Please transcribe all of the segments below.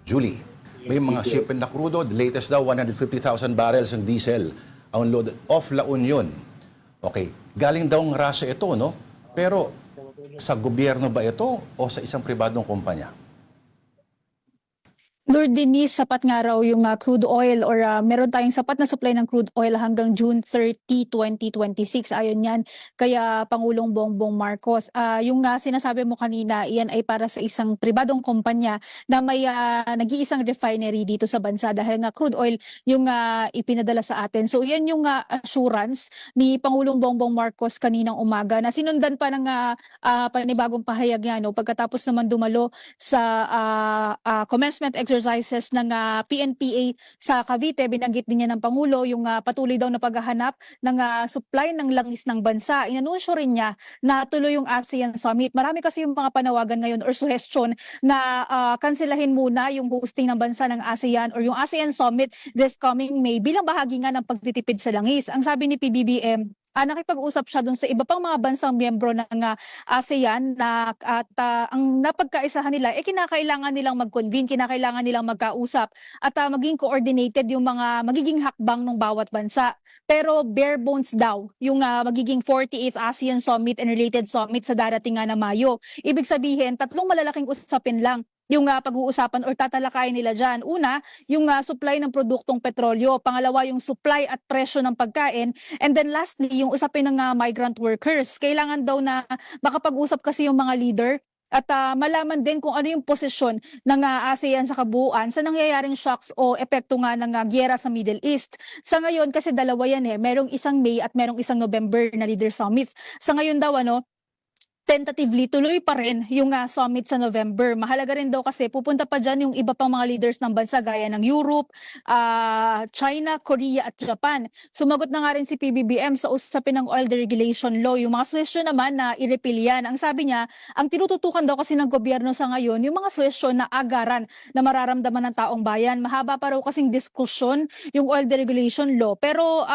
Julie, may mga shipment na crudo, the latest daw 150,000 barrels ng diesel unloaded off La Union. Okay, galing daw ng Russia ito, no? Pero sa gobyerno ba ito o sa isang pribadong kumpanya? Lord Denise, sapat nga raw yung crude oil or meron tayong sapat na supply ng crude oil hanggang June 30, 2026. Ayon yan, kaya Pangulong Bongbong Marcos. Yung sinasabi mo kanina, iyan ay para sa isang pribadong kumpanya na may nag-iisang refinery dito sa bansa dahil nga crude oil yung ipinadala sa atin. So yan yung assurance ni Pangulong Bongbong Marcos kaninang umaga na sinundan pa ng panibagong pahayag nga, no, pagkatapos naman dumalo sa commencement exercises ng PNPA sa Cavite. Binanggit din niya ng Pangulo yung patuloy daw na paghahanap ng supply ng langis ng bansa. Inanunsyo rin niya na tuloy yung ASEAN Summit. Marami kasi yung mga panawagan ngayon or suggestion na kanselahin muna yung hosting ng bansa ng ASEAN or yung ASEAN Summit this coming May bilang bahagi nga ng pagtitipid sa langis. Ang sabi ni PBBM, nakipag-usap siya dun sa iba pang mga bansang miyembro ng ASEAN na at ang napagkaisahan nila kinakailangan nilang mag-convene, kinakailangan nilang magkausap at maging coordinated yung mga magiging hakbang ng bawat bansa. Pero bare bones daw yung magiging 48th ASEAN Summit and related summit sa darating na Mayo. Ibig sabihin, tatlong malalaking usapin lang yung pag-uusapan or tatalakayin nila dyan. Una, yung supply ng produktong petrolyo. Pangalawa, yung supply at presyo ng pagkain. And then lastly, yung usapin ng migrant workers. Kailangan daw na makapag-usap kasi yung mga leader at malaman din kung ano yung posisyon ng ASEAN sa kabuuan sa nangyayaring shocks o epekto nga ng gyera sa Middle East. Sa ngayon, kasi dalawa yan merong isang May at merong isang November na leader summits. Sa ngayon daw, tentatively, tuloy pa rin yung summit sa November. Mahalaga rin daw kasi pupunta pa dyan yung iba pang mga leaders ng bansa gaya ng Europe, China, Korea at Japan. Sumagot na nga rin si PBBM sa usapin ng oil deregulation law. Yung mga suwestyon naman na i-repeal yan. Ang sabi niya, ang tinututukan daw kasi ng gobyerno sa ngayon, yung mga suwestyon na agaran na mararamdaman ng taong bayan. Mahaba pa raw kasing diskusyon yung oil deregulation law. Pero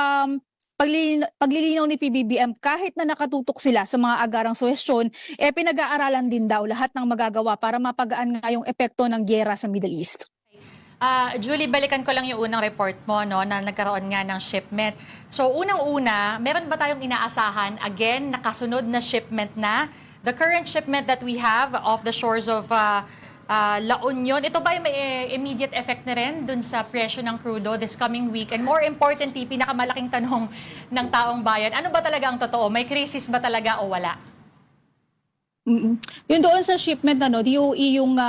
paglilinaw ni PBBM, kahit na nakatutok sila sa mga agarang suwestyon, pinag-aaralan din daw lahat ng magagawa para mapagaan nga yung epekto ng gyera sa Middle East. Julie, balikan ko lang yung unang report mo, no, na nagkaroon nga ng shipment. So unang-una, meron ba tayong inaasahan, again, nakasunod na shipment na? The current shipment that we have off the shores of La Union, ito ba may immediate effect na rin dun sa presyo ng crudo this coming week? And more importantly, pinakamalaking tanong ng taong bayan, ano ba talaga ang totoo? May crisis ba talaga o wala? Yung doon sa shipment na DOE yung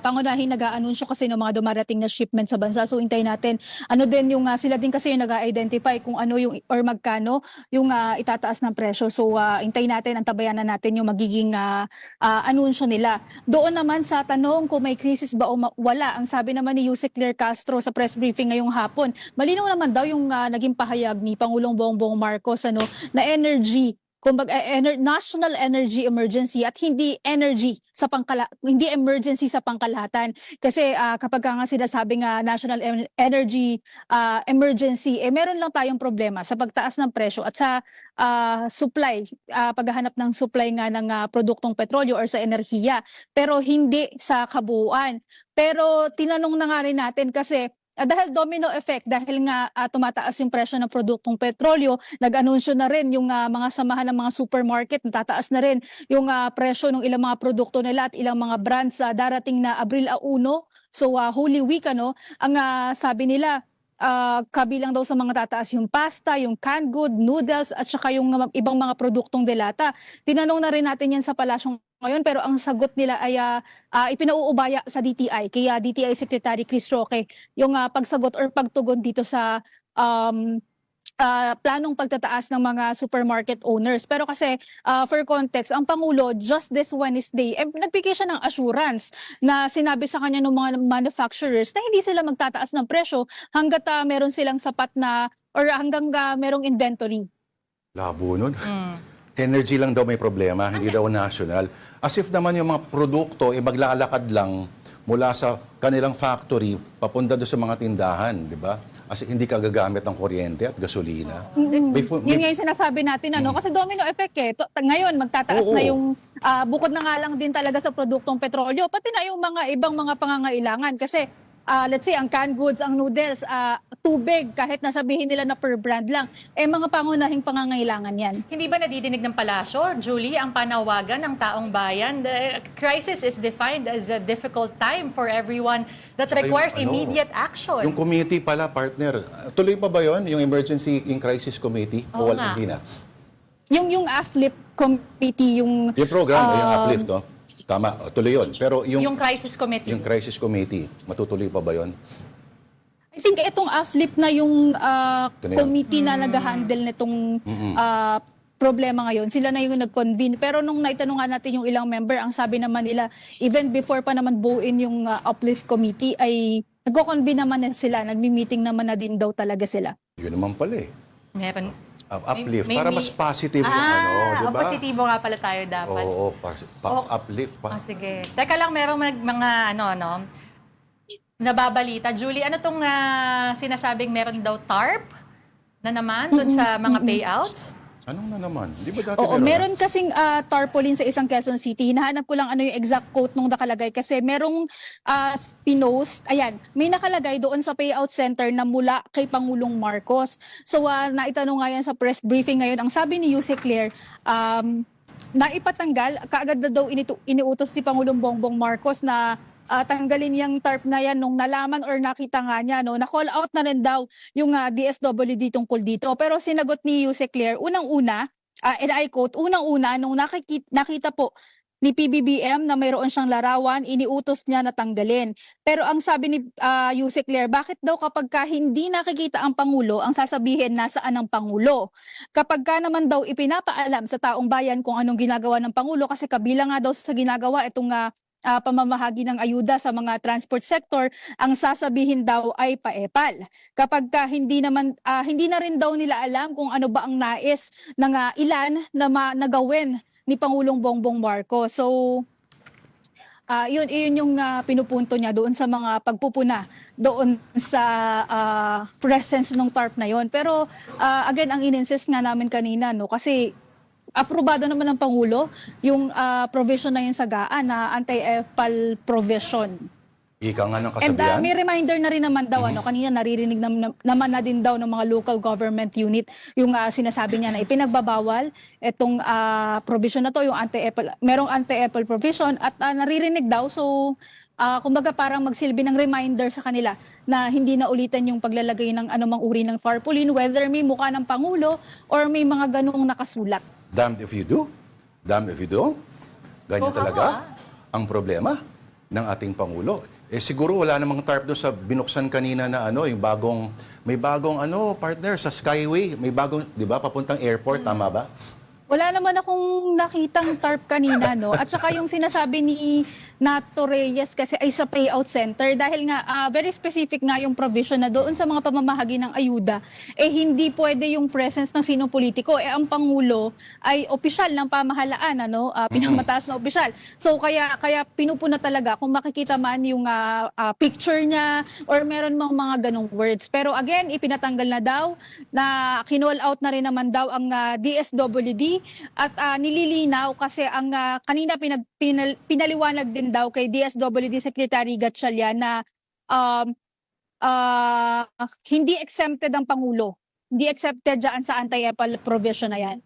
pangunahin nag-aanunsyo kasi ng mga dumarating na shipment sa bansa. So hintayin natin. Ano din yung sila din kasi yung nag-identify kung ano yung or magkano yung itataas ng presyo. So hintayin natin, antabayanan natin yung magiging anunsyo nila. Doon naman sa tanong kung may crisis ba o wala, ang sabi naman ni Yusek Claire Castro sa press briefing ngayong hapon, malinaw naman daw yung naging pahayag ni Pangulong Bongbong Marcos na energy, kumbaga national energy emergency at hindi hindi emergency sa pangkalahatan kasi kapag nga sinasabi nga national energy emergency meron lang tayong problema sa pagtaas ng presyo at sa supply, paghahanap ng supply nga ng produktong petrolyo or sa enerhiya, pero hindi sa kabuuan. Pero tinanong na nga rin natin kasi dahil domino effect, dahil nga tumataas yung presyo ng produktong petrolyo, nag-anunsyo na rin yung mga samahan ng mga supermarket, natataas na rin yung presyo ng ilang mga produkto nila at ilang mga brands darating na Abril 1. So Holy Week, ang sabi nila, kabilang daw sa mga tataas yung pasta, yung canned good, noodles at saka yung ibang mga produktong delata. Tinanong na rin natin yan sa palasyong ngayon, pero ang sagot nila ay ipinauubaya sa DTI. Kaya DTI Secretary Chris Roque yung pagsagot or pagtugon dito sa planong pagtataas ng mga supermarket owners. Pero kasi for context, ang Pangulo just this Wednesday, nagbigay siya ng assurance na sinabi sa kanya ng mga manufacturers na hindi sila magtataas ng presyo hanggat meron silang sapat na or hanggang merong inventory. Labo nun. Energy lang daw may problema, hindi daw national. As if naman yung mga produkto maglalakad lang mula sa kanilang factory papunta doon sa mga tindahan, di ba? As hindi ka gagamit ng kuryente at gasolina. Yun nga yung sinasabi natin, kasi domino effect Ngayon, magtataas na yung Bukod na nga lang din talaga sa produktong petrolyo, pati na yung mga ibang mga pangangailangan. Kasi let's say, ang canned goods, ang noodles, tubig, kahit nasabihin nila na per brand lang, mga pangunahing pangangailangan yan. Hindi ba nadidinig ng palasyo, Julie, ang panawagan ng taong bayan? The crisis is defined as a difficult time for everyone that Tsaka requires yung, immediate action. Yung committee pala, partner, tuloy pa ba yon yung Emergency in Crisis Committee? Oo O nga. hindi na? Yung AFLIP committee, yung Yung program, yung uplift, no? Tama, tuloy yun. Pero Yung crisis committee. yung crisis committee, matutuloy pa ba yon? I think itong AFLIP na yung Ito na yun. committee na nag-handle nitong problema ngayon. Sila na yung nag-convene. Pero nung naitanungan natin yung ilang member, ang sabi naman nila, even before pa naman buuin yung uplift committee, ay nagko-convene naman na sila, nagmi-meeting naman na din daw talaga sila. Yun naman pala eh. Meron. Uplift, May- para may- mas positive yung di ba? positibo nga pala tayo dapat. Oo, Oh. uplift pa. Sige. Teka lang, merong mga nababalita. Julie, ano tong sinasabing meron daw TARP na naman dun sa mga payouts? Anong na naman? Di ba dati Oo, meron? meron kasing tarpaulin sa isang Quezon City. Hinahanap ko lang ano yung exact quote nung nakalagay kasi merong pinost, ayan, may nakalagay doon sa payout center na mula kay Pangulong Marcos. So naitanong nga yan sa press briefing ngayon. Ang sabi ni Yuse Claire, naipatanggal, kaagad na daw iniutos si Pangulong Bongbong Marcos na tanggalin yung TARP na yan nung nalaman or nakita nga niya, no, na-call out na rin daw yung DSWD tungkol dito. Pero sinagot ni Yuse Claire, unang-una, and I quote, unang-una, nung nakita po ni PBBM na mayroon siyang larawan, iniutos niya na tanggalin. Pero ang sabi ni Yuse Claire, bakit daw kapag ka hindi nakikita ang Pangulo, ang sasabihin nasaan ang Pangulo? Kapag ka naman daw ipinapaalam sa taong bayan kung anong ginagawa ng Pangulo, kasi kabilang nga daw sa ginagawa itong pamamahagi ng ayuda sa mga transport sector, ang sasabihin daw ay paepal. Kapag hindi na rin daw nila alam kung ano ba ang nais ng ilan na nagawin ni Pangulong Bongbong Marcos. So yun yung pinupunto niya doon sa mga pagpupuna doon sa presence ng TARP na yon. Pero again, ang in-insist nga namin kanina, no, kasi aprobado naman ng Pangulo yung provision na yun sa GAA na anti-EPAL provision. Ika nga ng And kasabihan. may reminder na rin naman daw, kanina naririnig naman na din daw ng mga local government unit yung sinasabi niya na ipinagbabawal itong provision na to, yung anti-EPAL, merong anti-EPAL provision at naririnig daw. So, kumbaga parang magsilbi ng reminder sa kanila na hindi na ulitan yung paglalagay ng anumang uri ng tarpaulin, whether may mukha ng Pangulo or may mga ganung nakasulat. Damned if you do, damned if you don't. Ganyan talaga ang problema ng ating Pangulo. Siguro wala namang TARP doon sa binuksan kanina na yung may bagong partner sa Skyway, may bagong, 'di ba, papuntang airport, tama ba? Wala naman akong nakitang TARP kanina, no? At saka yung sinasabi ni Nato Reyes kasi ay sa payout center dahil nga very specific nga yung provision na doon sa mga pamamahagi ng ayuda, hindi pwede yung presence ng sinong politiko. Ang Pangulo ay opisyal ng pamahalaan, pinamataas na opisyal. So kaya pinupuna talaga kung makikita man yung picture niya or meron mga ganong words. Pero again, ipinatanggal na daw, na kinall out na rin naman daw ang DSWD at nililinaw kasi ang kanina pinaliwanag din daw kay DSWD Secretary Gatchalian na hindi exempted ang Pangulo. Hindi accepted dyan sa anti-EPAL provision na yan.